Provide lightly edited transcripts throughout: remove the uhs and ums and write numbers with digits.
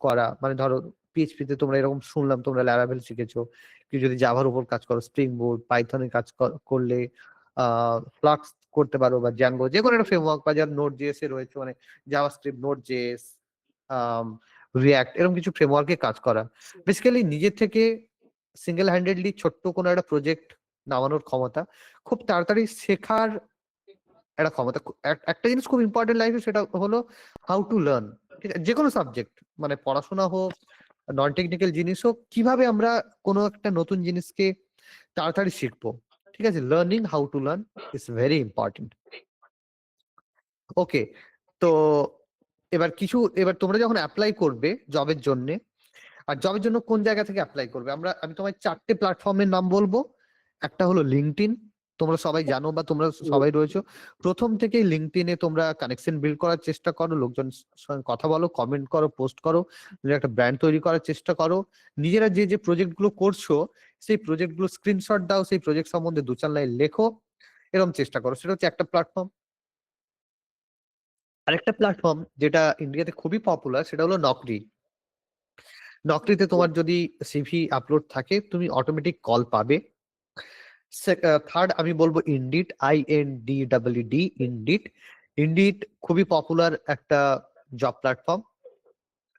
করা, মানে ধরো PHP তে তোমরা এরকম শুনলাম তোমরা Laravel শিখেছো। কেউ যদি জাভার উপর কাজ করো, Spring Boot, Python এ কাজ করলে Flux করতে পারো বা Django, যেকোনো একটা ফ্রেমওয়ার্ক, বা যারা Node.js এ রয়েছে, মানে JavaScript, Node.js, আম React, এরকম কিছু ফ্রেমওয়ার্কে কাজ করা। বেসিক্যালি নিজের থেকে সিঙ্গেল হ্যান্ডেডলি ছোট্ট কোনো একটা প্রজেক্ট নামানোর ক্ষমতা, খুব তাড়াতাড়ি শেখার একটা ক্ষমতা। একটা জিনিস খুব ইম্পর্টেন্ট লাইফে, সেটা হলো হাউ টু লার্ন। ঠিক আছে, যে কোনো সাবজেক্ট, মানে পড়াশোনা হোক, নন টেকনিক্যাল জিনিস হোক, কিভাবে আমরা কোনো একটা নতুন জিনিসকে তাড়াতাড়ি শিখবো। ঠিক আছে, learning how to learn is very important. Okay, তো এবার তোমরা যখন অ্যাপ্লাই করবে জবের জন্য, আর জবের জন্য কোন জায়গা থেকে অ্যাপ্লাই করবে, আমি তোমায় 4টে প্ল্যাটফর্মের নাম বলবো। একটা হলো লিঙ্কডইন, তোমরা সবাই জানো বা তোমরা সবাই রয়েছো। প্রথম থেকে লিঙ্কডইনে তোমরা কানেকশন বিল্ড করার চেষ্টা করো, লোকজন সঙ্গে কথা বলো, কমেন্ট করো, পোস্ট করো, নিজের একটা ব্র্যান্ড তৈরি করার চেষ্টা করো। নিজেরা যে যে প্রজেক্ট গুলো করছো, সেই প্রজেক্ট গুলো স্ক্রিনশট দাও, সেই প্রজেক্ট সম্বন্ধে 2-4 লাইন লেখো, এরকম চেষ্টা করো। সেটা হচ্ছে একটা প্ল্যাটফর্ম। আরেকটা প্ল্যাটফর্ম যেটা ইন্ডিয়াতে খুবই পপুলার, সেটা হলো নকরি। নকরিতে তোমার যদি সিভি আপলোড থাকে, তুমি অটোমেটিক কল পাবে। থার্ড আমি বলবো ইনডিড, INDEED, ইনডিড। ইনডিড খুবই পপুলার একটা জব প্ল্যাটফর্ম।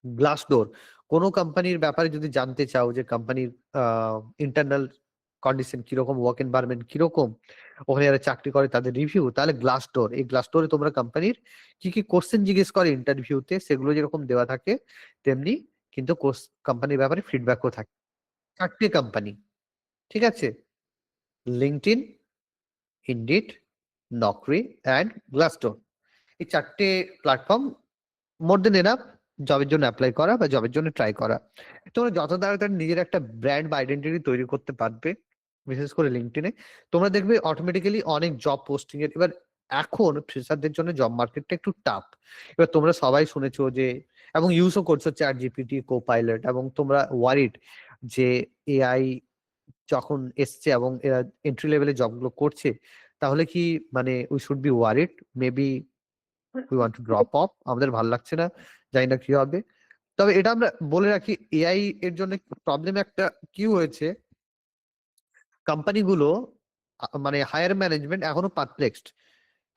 গ্লাসডোর, কোনো কোম্পানির ব্যাপারে যদি জানতে চাও যে কোম্পানির ইন্টারনাল কন্ডিশন কিরকম, ওয়ার্ক এনভায়রনমেন্ট কিরকম, ওখানে যারা চাকরি করে তাদের রিভিউ, তাহলে গ্লাসডোর, এই গ্লাসডোরে তোমরা কোম্পানির কি কি কোশ্চেন জিজ্ঞেস করে ইন্টারভিউতে, সেগুলো যেরকম দেওয়া থাকে তেমনি কিন্তু কোম্পানির ব্যাপারে ফিডব্যাকও থাকে। 4টে কোম্পানি, ঠিক আছে, LinkedIn, indeed, Naukri and Glassdoor. এই 4টে প্ল্যাটফর্ম মোর দেন এনাফ জবের জন্য অ্যাপ্লাই করা বা জবের জন্য ট্রাই করা। তোমরা যত তাড়াতাড়ি নিজের একটা ব্র্যান্ড বা আইডেন্টিটি তৈরি করতে পারবে, বিশেষ করে লিঙ্কডইনে, তোমরা দেখবে অটোমেটিক্যালি অনেক জব পোস্টিং এর। এবার এখন ফ্রেশারদের জন্য জব মার্কেটটা একটু টাফ। এবার তোমরা সবাই শুনেছো যে, এবং ইউজও করছো ChatGPT, Copilot, এবং তোমরা ওয়ারিড যে AI যখন এসছে এবং এরা এন্ট্রি লেভেলে জবগুলো করছে, তাহলে কি মানে we should be worried, maybe we want to drop of, আমাদের ভালো লাগছে না, জানি না কি হবে। তবে এটা আমরা বলে রাখি, AI এর জন্য প্রবলেম একটা কি হয়েছে, কোম্পানিগুলো মানে হায়ার ম্যানেজমেন্ট এখনো পারপ্লেক্সড।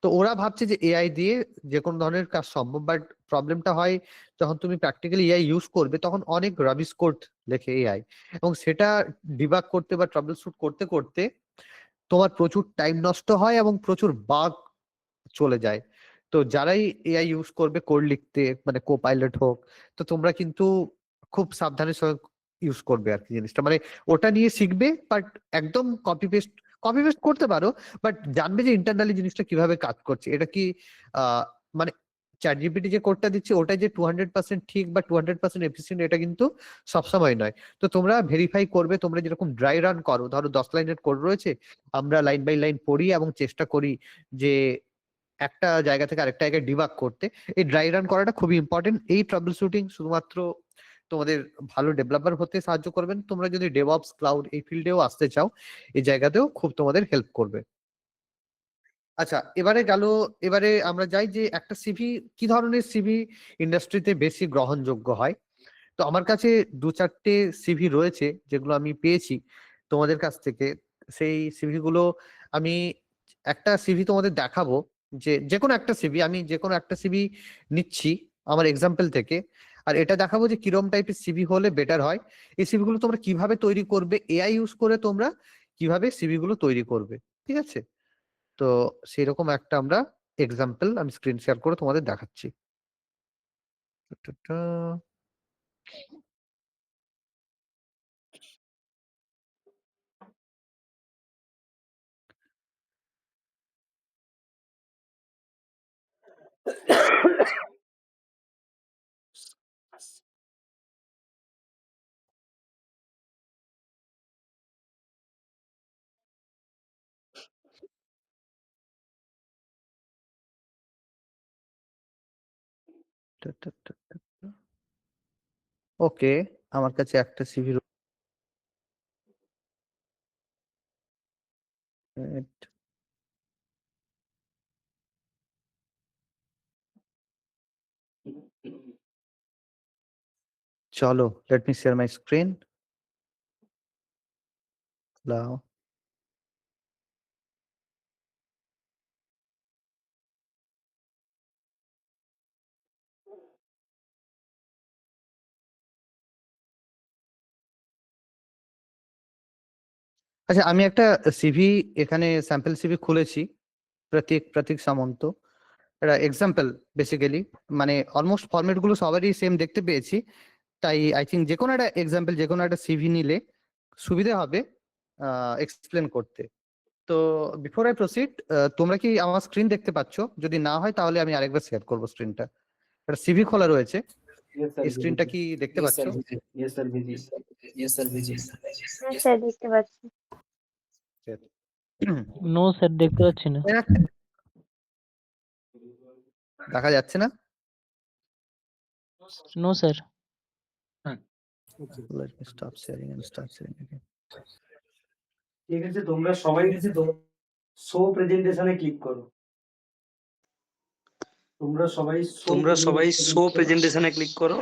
তো ওরা ভাবছে যে AI দিয়ে যে কোনো ধরনের কাজ সম্ভব, বাট প্রবলেমটা হয় যখন তুমি প্র্যাকটিক্যালি AI ইউজ করবে, তখন অনেক রাবিশ কোড লেখে AI, এবং সেটা ডিবাগ করতে বা ট্রাবল শুট করতে করতে তোমার প্রচুর টাইম নষ্ট হয় এবং প্রচুর বাগ চলে যায়। তো যারাই AI ইউজ করবে কোড লিখতে, মানে কোপাইলট হোক, তো তোমরা কিন্তু খুব সাবধানের সঙ্গে ইউজ করবে আর কি জিনিসটা, মানে ওটা নিয়ে শিখবে, বাট একদম কপি পেস্ট করতে পারো, বাট জানবে যে ইন্টারনালি জিনিসটা কিভাবে কাজ করছে। এটা কি মানে ChatGPT যে কোডটা দিচ্ছে ওটা যে 200% ঠিক বা 200% এফিসিয়েন্ট, এটা কিন্তু সবসময় নয়। তো তোমরা ভেরিফাই করবে, তোমরা যেরকম ড্রাই রান করো, ধরো 10 লাইনের কোড রয়েছে, আমরা লাইন বাই লাইন পড়ি এবং চেষ্টা করি যে একটা জায়গা থেকে আরেকটা জায়গায় ডিবাগ করতে। এই ড্রাই রান করাটা খুবই ইম্পর্টেন্ট। এই ট্রাবল শুটিং শুধুমাত্র তোমাদের ভালো ডেভেলপার হতে সাহায্য করবেন, তোমরা যদি ডেভঅপস, ক্লাউড এই ফিল্ডেও আসতে চাও, এই জায়গাতেও খুব তোমাদের হেল্প করবে। আচ্ছা, এবারে আমরা যাই যে একটা সিভি, কি ধরনের সিভি ইন্ডাস্ট্রিতে বেশি গ্রহণযোগ্য হয়। তো আমার কাছে 2-4টে সিভি রয়েছে যেগুলো আমি পেয়েছি তোমাদের কাছ থেকে। সেই সিভি গুলো আমি একটা সিভি তোমাদের দেখাবো, যে যে কোনো একটা সিভি, আমি যে কোনো একটা সিভি নিচ্ছি আমার এক্সাম্পল থেকে, আর এটা দেখাবো যে কিরম টাইপের সিভি হলে বেটার হয়। এই সিভি গুলো তোমরা কিভাবে তৈরি করবে, AI ইউজ করে তোমরা কিভাবে সিভি গুলো তৈরি করবে। ঠিক আছে, তো সেরকম একটা আমরা এক্সাম্পল আমি স্ক্রিন শেয়ার করে তোমাদের দেখাচ্ছি। টা টা টা। ওকে, আমার কাছে একটা সিভি রয়েছে। চলো, let me share my screen. Now, আচ্ছা, আমি একটা সিভি এখানে স্যাম্পল সিভি খুলেছি, প্রতীক সামন্ত। এটা এক্সাম্পল বেসিক্যালি, মানে অলমোস্ট ফরম্যাট গুলো সবারই সেম দেখতে পেয়েছি। তাই আই থিঙ্ক যে কোনো একটা এক্সাম্পল, যে কোনো একটা সিভি নিলে সুবিধা হবে এক্সপ্লেন করতে। তো বিফোর আই প্রসিড, তোমরা কি আমার স্ক্রিন দেখতে পাচ্ছ? যদি না হয় তাহলে আমি আরেকবার শেয়ার করবো স্ক্রিনটা। একটা সিভি খোলা রয়েছে, Yes, sir, এই স্ক্রিনটা কি দেখতে পাচ্ছ? Yes, sir, Vijay. Yes, sir, Vijay. হ্যাঁ স্যার দেখতে পাচ্ছি। নো স্যার দেখতে পাচ্ছি না। দেখা যাচ্ছে না? No sir. Let me stop sharing and start sharing again. ঠিক আছে, তোমরা সবাই শো প্রেজেন্টেশনে ক্লিক করো। তোমরা সবাই শো প্রেজেন্টেশনে ক্লিক করো।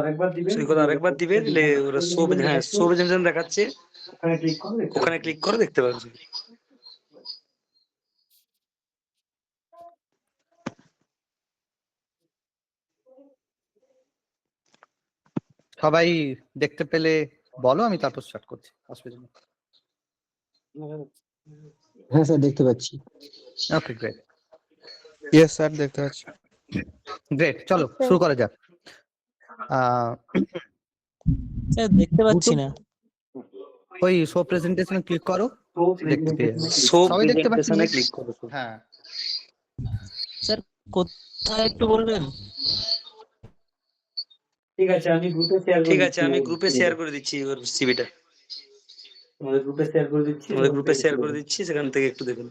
আরেকবার দিবে, দিলে ওরা শো প্রেজেন্টেশন দেখাচ্ছে, ওখানে ক্লিক করো, দেখতে পারবে। সবাই দেখতে পেলে বলো, আমি তারপর স্টার্ট করছি, অসুবিধা নেই। হ্যাঁ স্যার দেখতে পাচ্ছি। ওকে, গ্রেট ইয়েস স্যার দেখতে পাচ্ছি। গ্রেট, চলো শুরু করা যাক। স্যার দেখতে পাচ্ছি না। ওই শো প্রেজেন্টেশনে ক্লিক করো, দেখতে পেয়ে যাবে। শো সবাই দেখতে পাচ্ছি? প্রেজেন্টেশনে ক্লিক করো। হ্যাঁ, স্যার কোথায় একটু বলবেন? ঠিক আছে, আমি গ্রুপে শেয়ার করে দিচ্ছি ওর সিভিটা। তোমাদের গ্রুপে শেয়ার করে দিচ্ছি, সেখান থেকে একটু দেখুন।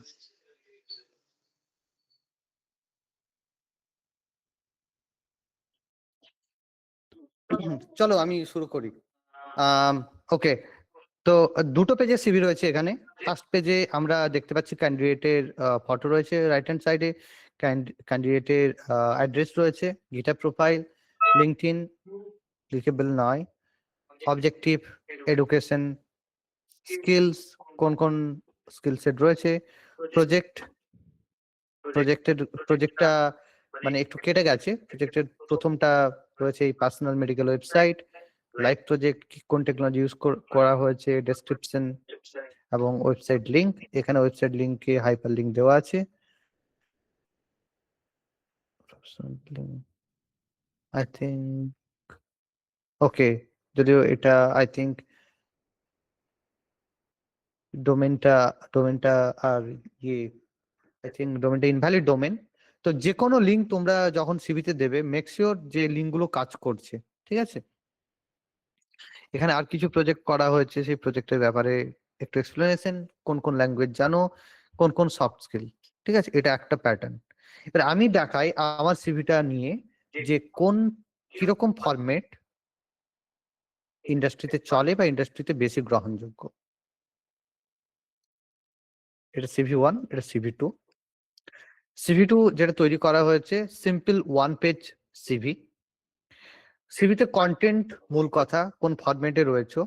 চলো আমি শুরু করি। ওকে, তো দুটো পেজে সিভি রয়েছে এখানে। ফার্স্ট পেজে আমরা দেখতে পাচ্ছি ক্যান্ডিডেটের ফটো রয়েছে, রাইট হ্যান্ড সাইডে ক্যান্ডিডেটের অ্যাড্রেস রয়েছে, গিটহাব প্রোফাইল, লিঙ্কডইন ক্লিকেবল নয়, অবজেক্টিভ, এডুকেশন, স্কিলস, কোন কোন স্কিল সেট রয়েছে, প্রজেক্টটা মানে একটু কেটে গেছে। প্রজেক্টের প্রথমটা রয়েছে এই personal medical website, live project, কোন টেকনোলজি ইউজ করা হয়েছে, ডেসক্রিপশন এবং ওয়েবসাইট লিংক। এখানে ওয়েবসাইট লিংকে হাইপার লিংক দেওয়া আছে। আই থিঙ্ক ওকে, যদিও এটা আই থিঙ্ক ডোমেনটা আর ইয়ে, আই থিঙ্ক ডোমেনটা ইনভ্যালিড ডোমেন। তো যে কোনো লিঙ্ক তোমরা যখন সিভিতে দেবে, মেক শিওর যে লিঙ্কগুলো কাজ করছে, ঠিক আছে? এখানে আর কিছু প্রজেক্ট করা হয়েছে, সেই প্রজেক্টের ব্যাপারে একটু এক্সপ্লেনেশন, কোন কোন ল্যাঙ্গুয়েজ জানো, কোন কোন সফট স্কিল, ঠিক আছে? এটা একটা প্যাটার্ন। এবার আমি দেখাই আমার সিভিটা নিয়ে যে কোন কিরকম ফরম্যাট ইন্ডাস্ট্রিতে চলে বা ইন্ডাস্ট্রিতে বেশি গ্রহণযোগ্য। এটা সিভি 1, এটা সিভি 2। সিভি 2 যেটা তৈরি করা হয়েছে, সিম্পল ওয়ান পেজ সিভি। সিভিতে কন্টেন্ট মূল কথা, কোন ফরম্যাটে রয়েছে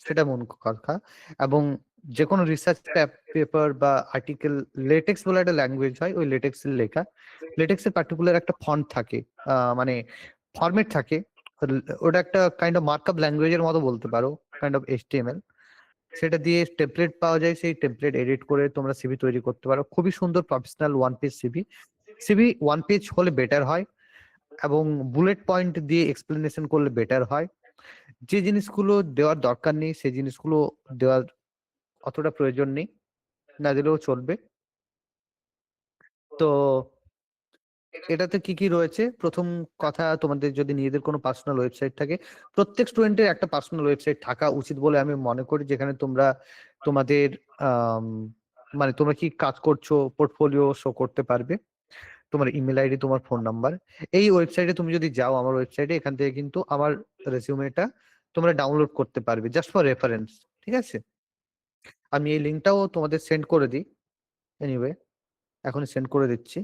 সেটা মূল কথা, এবং যে কোনো রিসার্চ পেপার বা আর্টিকেল, লেটেক্স বলে একটা ল্যাঙ্গুয়েজ হয়, ওই লেটেক্সের লেখা। লেটেক্সের পার্টিকুলার একটা ফন্ট থাকে, মানে ফরম্যাট থাকে, ওটা একটা কাইন্ড অফ মার্কআপ ল্যাঙ্গুয়েজের মতো বলতে পারো, কাইন্ড অফ HTML। সেটা দিয়ে টেমপ্লেট পাওয়া যায়, সেই টেমপ্লেট এডিট করে তোমরা সিভি তৈরি করতে পারো। খুবই সুন্দর professional one page CV. CV one page হলে বেটার হয়, এবং বুলেট পয়েন্ট দিয়ে এক্সপ্লেনেশন করলে বেটার হয়। যে জিনিসগুলো দেওয়ার দরকার নেই সেই জিনিসগুলো দেওয়ার অতটা প্রয়োজন নেই, না দিলেও চলবে। তো এটাতে কি কি রয়েছে? প্রথম কথা, তোমাদের যদি নিজেদের কোনো পার্সোনাল ওয়েবসাইট থাকে, প্রত্যেক স্টুডেন্টের একটা পার্সোনাল ওয়েবসাইট থাকা উচিত বলে আমি মনে করি, যেখানে তোমরা তোমাদের মানে তোমরা কি কাজ করছো পোর্টফোলিও শো করতে পারবে, তোমার ইমেল আইডি, তোমার ফোন নাম্বার। এই ওয়েবসাইটে তুমি যদি যাও, আমার ওয়েবসাইটে, এখান থেকে কিন্তু আমার রেজিউমেটা তোমরা ডাউনলোড করতে পারবে, জাস্ট ফর রেফারেন্স, ঠিক আছে? আমি এই লিঙ্কটাও তোমাদের সেন্ড করে দিই, এনিওয়ে এখন সেন্ড করে দিচ্ছি।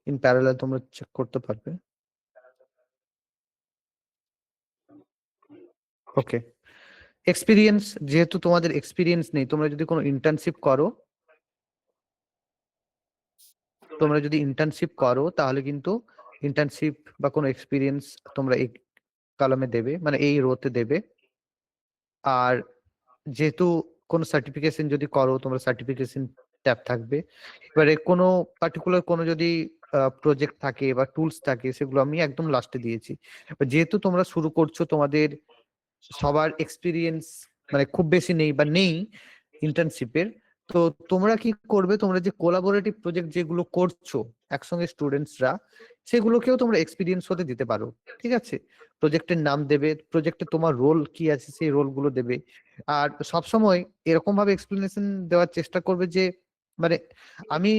ইন প্যারালাল তোমরা চেক করতে পারবে। ওকে, এক্সপিরিয়েন্স, যেহেতু তোমাদের এক্সপিরিয়েন্স নেই, তোমরা যদি কোনো ইন্টার্নশিপ করো, তাহলে কিন্তু ইন্টার্নশিপ বা কোনো এক্সপিরিয়েন্স তোমরা এই কলামে দেবে, মানে এই রোতে দেবে। আর যেহেতু কোনো সার্টিফিকেশন যদি করো, তোমরা সার্টিফিকেশন ট্যাব থাকবে। এবারে কোনো পার্টিকুলার কোনো যদি প্রজেক্ট থাকে বা টুলস থাকে, সেগুলো আমি একদম লাস্টে দিয়েছি। যেহেতু তোমরা শুরু করছো, তোমাদের সবার এক্সপিরিয়েন্স মানে খুব বেশি নেই বা নেই ইন্টার্নশিপের, তো তোমরা কি করবে, তোমরা যে কোলাবোরেটিভ প্রজেক্ট যেগুলো করছো একসঙ্গে স্টুডেন্টসরা, সেগুলোকেও তোমরা এক্সপিরিয়েন্স হতে দিতে পারো। ঠিক আছে, প্রজেক্টের নাম দেবে, প্রজেক্টে তোমার রোল কি আছে সেই রোলগুলো দেবে। আর সবসময় এরকম ভাবে এক্সপ্লেনেশন দেওয়ার চেষ্টা করবে যে, মানে আমি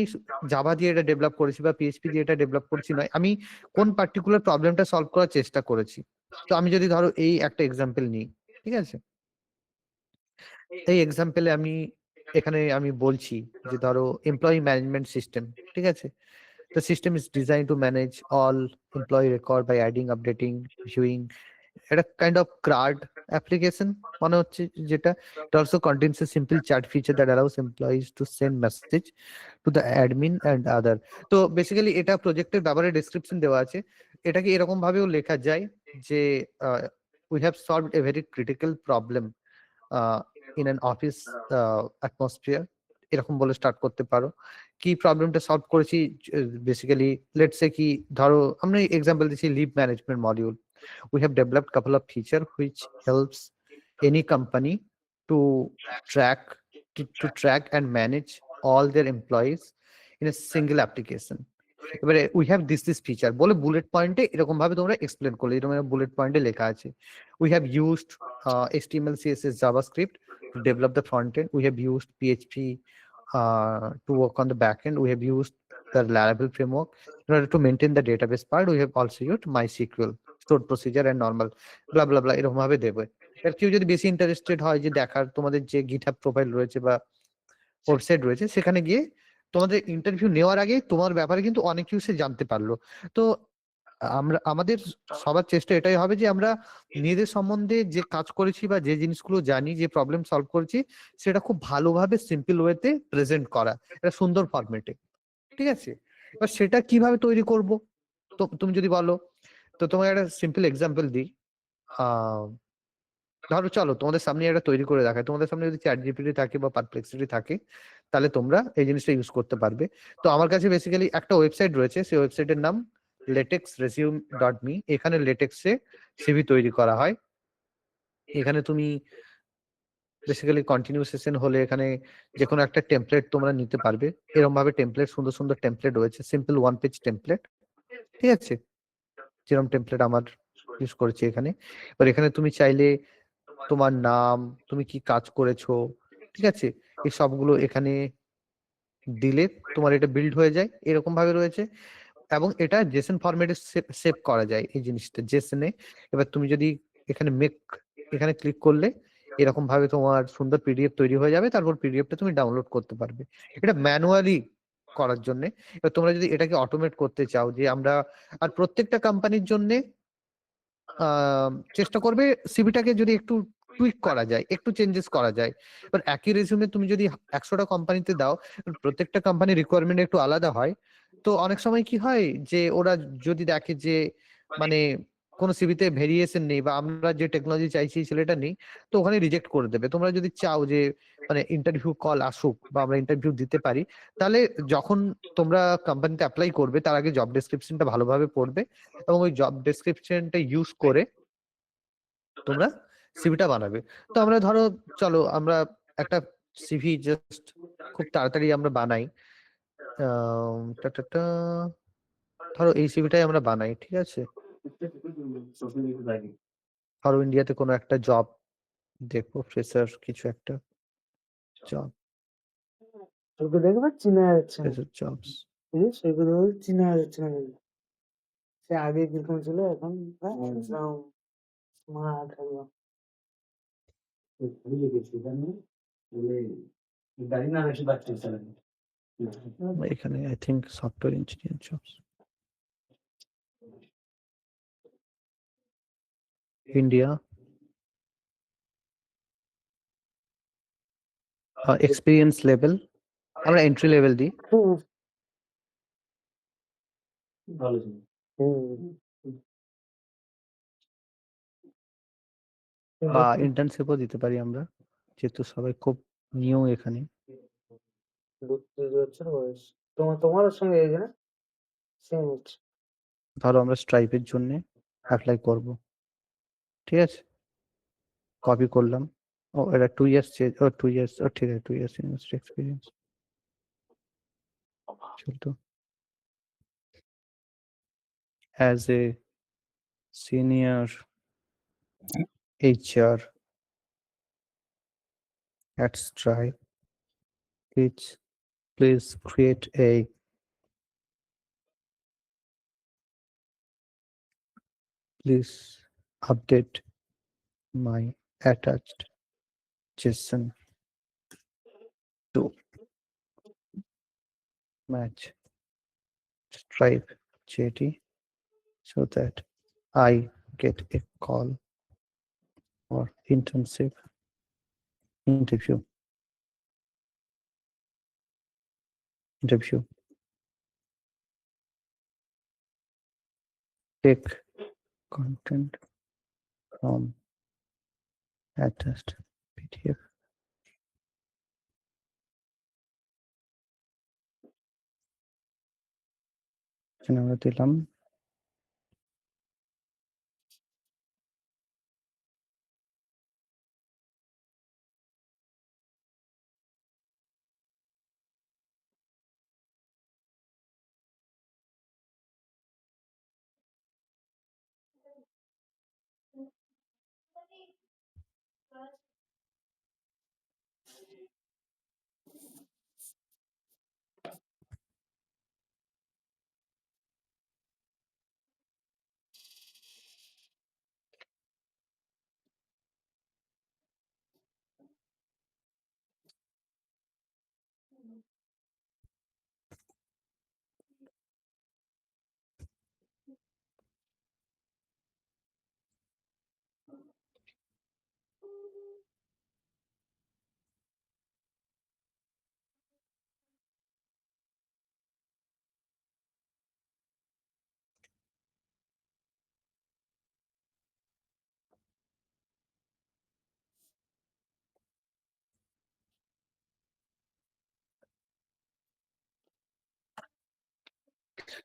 জাভা দিয়ে এটা ডেভেলপ করেছি বা পিএইচপি দিয়ে এটা ডেভেলপ করছি নয়, আমি কোন পার্টিকুলার প্রবলেমটা সলভ করার চেষ্টা করেছি। তো আমি যদি ধরো এই একটা এক্সাম্পল নিই, ঠিক আছে, এই এক্সাম্পলে এখানে আমি বলছি যে ধরো এমপ্লয়ি ম্যানেজমেন্ট সিস্টেম, ঠিক আছে। The system is designed to manage all employee record by adding, updating, viewing. এটা kind of CRUD application মানে হচ্ছে যেটা। It also contains a simple chat feature that allows employees to send message to the admin and other. তো basically এটা প্রজেক্টের ব্যাপারে description দেওয়া আছে। এটাকে এরকম ভাবেও লেখা যায় যে we have solved a very critical problem in an office atmosphere, এরকম বলে স্টার্ট করতে পারো। কি প্রবলেমটা সলভ করেছি, বেসিক্যালি লেটস সে কি ধরো আমরা এক্সাম্পল দিচ্ছি leave management module. We have developed couple of feature which helps any company to track track and manage all their employees in a single application. এবারে we have this feature বলে bullet পয়েন্টে এরকম ভাবে তোমরা explain করলে, এরকম bullet পয়েন্টে লেখা আছে। We have used HTML, CSS, JavaScript to develop the front end. We have used PHP to work on the back end. We have used the Laravel framework in order to maintain the database part. We have also used MySQL, stored procedure and normal blah blah blah, এরকম ভাবে দেবে। আর কেউ যদি বেশি interested হয় যে দেখার তোমাদের যে GitHub প্রোফাইল রয়েছে বা ওয়েবসাইট রয়েছে, সেখানে গিয়ে তোমাদের ইন্টারভিউ নেওয়ার আগে তোমার ব্যাপারে কিন্তু অনেক কিছু সে জানতে পারলো। তো আমাদের সবার চেষ্টা এটাই হবে যে আমরা নিজেদের সম্বন্ধে যে কাজ করেছি বা যে জিনিসগুলো জানি, যে প্রবলেম সলভ করেছি, সেটা খুব ভালোভাবে সিম্পল ওয়েতে প্রেজেন্ট করা, এটা সুন্দর ফরম্যাটে। ঠিক আছে, এবার সেটা কিভাবে তৈরি করব, তো তুমি যদি বলো, তো তোমাকে একটা সিম্পল এক্সাম্পল দিই। ধরো চলো তোমাদের সামনে একটা তৈরি করে দেখায়। তোমাদের সামনে যদি ChatGPT থাকে বা পারপ্লেক্সিটি থাকে, তাহলে তোমরা এই জিনিসটা ইউজ করতে পারবে। তো আমার কাছে বেসিক্যালি একটা ওয়েবসাইট রয়েছে, সেই ওয়েবসাইটের নাম latexresume.me। এখানে লেটেক্সে সিভি তৈরি করা হয়। এখানে তুমি বেসিক্যালি কন্টিনিউ সেশন হলে এখানে যে কোনো একটা টেমপ্লেট তোমরা নিতে পারবে। এরকম ভাবে টেমপ্লেট, সুন্দর সুন্দর টেমপ্লেট রয়েছে, সিম্পল ওয়ান পেজ টেমপ্লেট। ঠিক আছে, যেরকম টেমপ্লেট আমার ইউজ করেছি এখানে। এবার এখানে তুমি চাইলে তোমার নাম, তুমি কি কাজ করেছো, ঠিক আছে, এই সবগুলো এখানে দিলে তোমার এটা বিল্ড হয়ে যায়, এরকম ভাবে রয়েছে। এবং এটা জেসন ফরম্যাটে সেভ করা যায় এই জিনিসটা জেসনে। এবার তুমি যদি এখানে এখানে ক্লিক করলে এরকম ভাবে তোমার সুন্দর পিডিএফ তৈরি হয়ে যাবে, তারপর পিডিএফটা তুমি ডাউনলোড করতে পারবে। এটা ম্যানুয়ালি করার জন্য। এবার তোমরা যদি এটাকে অটোমেট করতে চাও, যে আমরা আর প্রত্যেকটা কোম্পানির জন্য চেষ্টা করবে সিভিটাকে যদি একটু টুইক করা যায়, একটু চেঞ্জেস করা যায়। এবার একই রেজিউমে তুমি যদি 100টা কোম্পানিতে দাও, প্রত্যেকটা কোম্পানির রিকোয়ারমেন্ট একটু আলাদা হয়। তো অনেক সময় কি হয় যে ওরা যদি দেখে যে মানে কোনো সিভিতে ভেরিয়েশন নেই বা আমরা যে টেকনোলজি চাইছি সেটা নেই, তো ওখানে রিজেক্ট করে দেবে। তোমরা যদি চাও যে মানে ইন্টারভিউ কল আসুক বা আমরা ইন্টারভিউ দিতে পারি, তাহলে যখন তোমরা কোম্পানিতে অ্যাপ্লাই করবে তার আগে জব ডেসক্রিপশনটা ভালোভাবে পড়বে এবং ওই জব ডেসক্রিপশনটা ইউজ করে তোমরা সিভিটা বানাবে। তো আমরা ধরো চলো আমরা একটা সিভি জাস্ট খুব তাড়াতাড়ি আমরা বানাই। ধরো এই সিভিটাই আমরা বানাই, ঠিক আছে। ধরো ইন্ডিয়াতে কোনো একটা জব দেখবো, ফ্রেশার কিছু একটা জব, তোকে দেখে পাচ্ছি না যাচ্ছে না, ফ্রেশার জবস। সেগুলো চিনা যাচ্ছে না। সে আগে কিরকম ছিল এখন একদম স্মার্ট একদম। এখানে I think software engineer jobs. India, experience level আমরা entry level দিই হুম। হুম। বা ইন্টার্নশিপও দিতে পারি আমরা, যেহেতু সবাই খুব নিউ এখানে। 32 বছর বয়স। তোমার সঙ্গে এই না সেম এজ। ধরো আমরা স্ট্রাইপের জন্য অ্যাপ্লাই করব, ঠিক আছে, কপি করলাম। ও এটা 2 ইয়ার্স, ও 2 ইয়ার্স, ও ঠিক আছে 2 ইয়ার্স ইউনিভার্সিটি এক্সপিরিয়েন্স চলতো as a senior HR at Stripe. Please create a please update my attached JSON to match Stripe JD so that I get a call or internship interview. Take content from attached PDF. আমরা দিলাম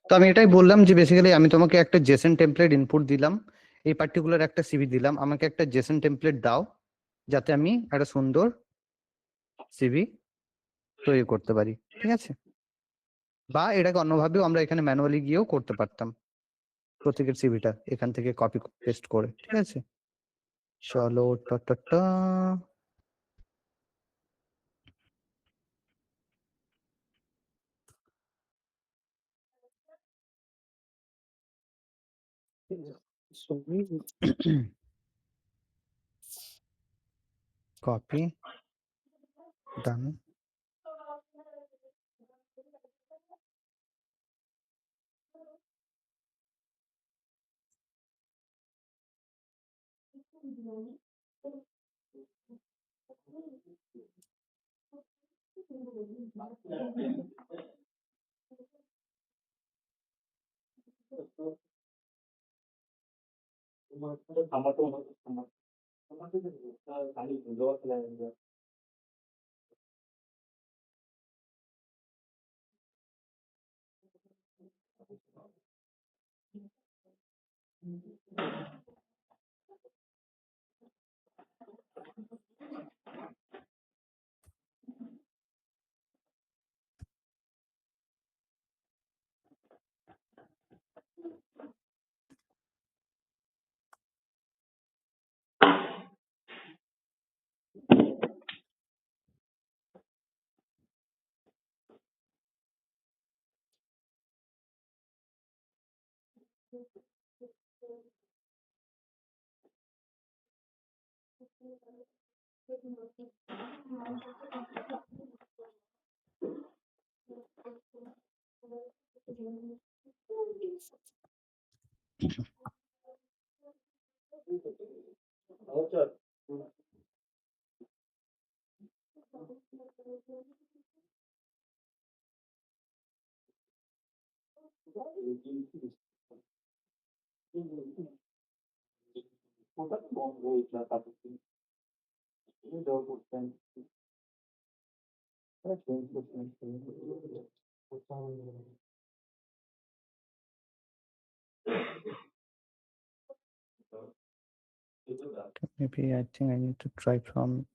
তো আমি এটাই বললাম যে basically আমি তোমাকে একটা জেসন টেমপ্লেট ইনপুট দিলাম, এই পার্টিকুলার একটা সিভি দিলাম, আমাকে একটা জেসন টেমপ্লেট দাও যাতে আমি একটা সুন্দর সিভি তৈরি করতে পারি, ঠিক আছে। বা এটাকে অন্যভাবেও আমরা এখানে ম্যানুয়ালি গিয়েও করতে পারতাম, প্রত্যেকের সিভিটা এখান থেকে কপি পেস্ট করে, ঠিক আছে। চলো টা copy done. Maybe I think I need to try from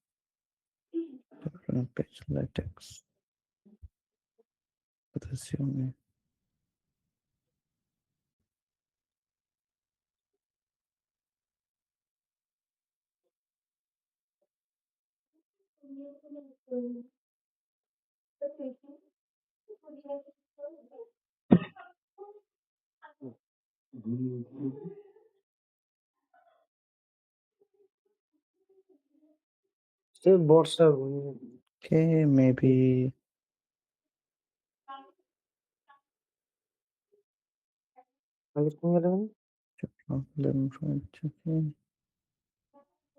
different page latex. Resume. Say Barsha Okay, maybe আগে তুমি গেলে problem from checking.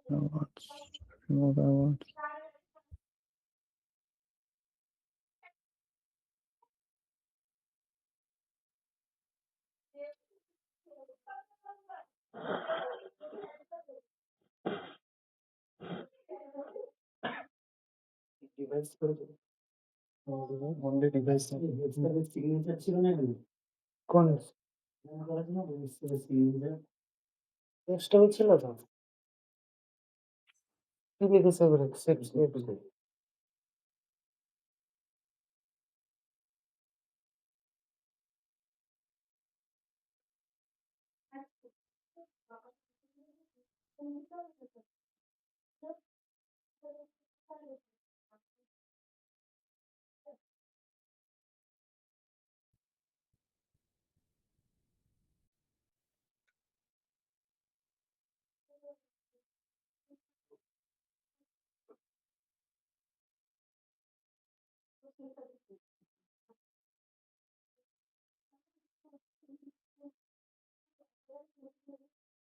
Awards. Remove awards. Device করে দেবো অনলি ডিভাইস সিগনেচার ছিল না এখানে কোন সিগনেচার টেক্সট ছিল তো কি লিখেছে এবারে সেভ সেভ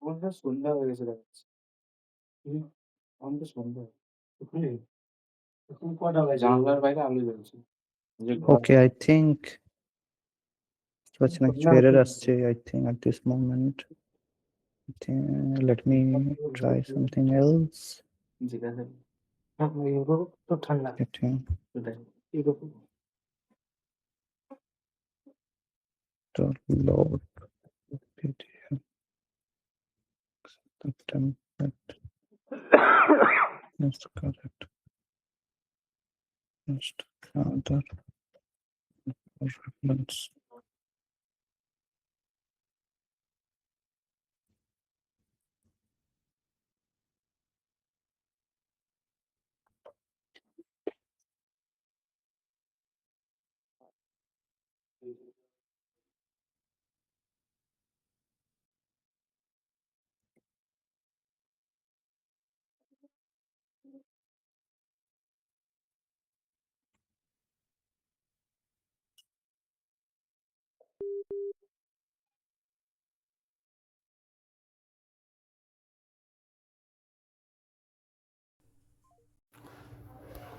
আমাদের সন্ধ্যা হয়ে গেছে দেখাচ্ছে আমাদের সন্ধ্যা ওখানে এখন কটা বাজে জানলার বাইরে আলো জ্বলছে Okay, I think such an Sandhya error আসছে, I think at this moment. Let me try something else. জিজ্ঞাসা ইউরোপ তো ঠান্ডা Getting Europe to load PDF. The template is correct. Just other reference.